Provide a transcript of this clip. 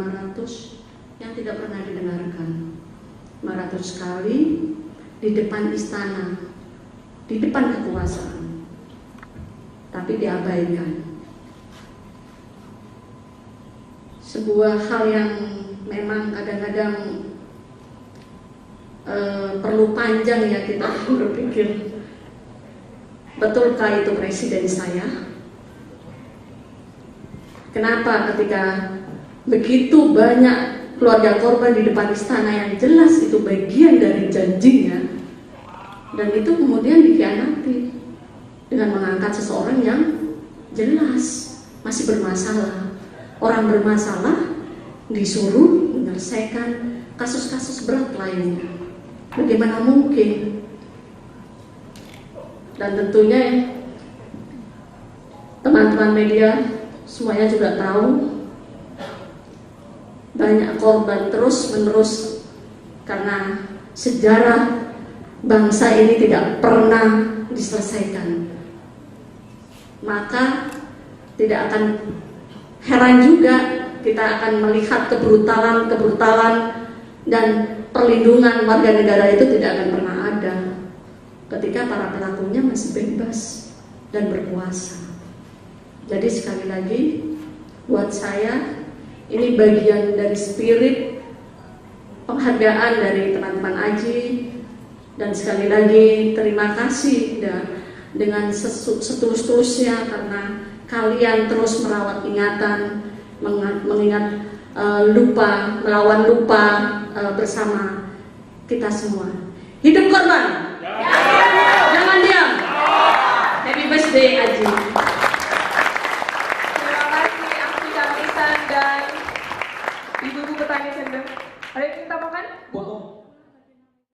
500 yang tidak pernah didengarkan. 500 kali di depan istana, di depan kekuasaan, tapi diabaikan. Sebuah hal yang memang kadang-kadang perlu panjang ya kita berpikir, betulkah itu presiden saya? Kenapa ketika begitu banyak keluarga korban di depan istana yang jelas itu bagian dari janjinya, dan itu kemudian dikhianati dengan mengangkat seseorang yang jelas masih bermasalah. Orang bermasalah disuruh menyelesaikan kasus-kasus berat lainnya. Bagaimana mungkin? Dan tentunya teman-teman media semuanya juga tahu banyak korban terus-menerus karena sejarah bangsa ini tidak pernah diselesaikan. Maka tidak akan heran juga kita akan melihat kebrutalan dan perlindungan warga negara itu tidak akan pernah ada ketika para pelakunya masih bebas dan berkuasa. Jadi sekali lagi, buat saya ini bagian dari spirit penghargaan dari teman-teman Aji, dan sekali lagi terima kasih dengan setulus-tulusnya karena kalian terus merawat ingatan, mengingat melawan lupa bersama kita semua. Hidup korban! Jangan diam! Happy birthday Aji! Terima kasih Aksi Kamisan dan Ibu-ibu petani sendiri. Ada yang minta makan? Potong.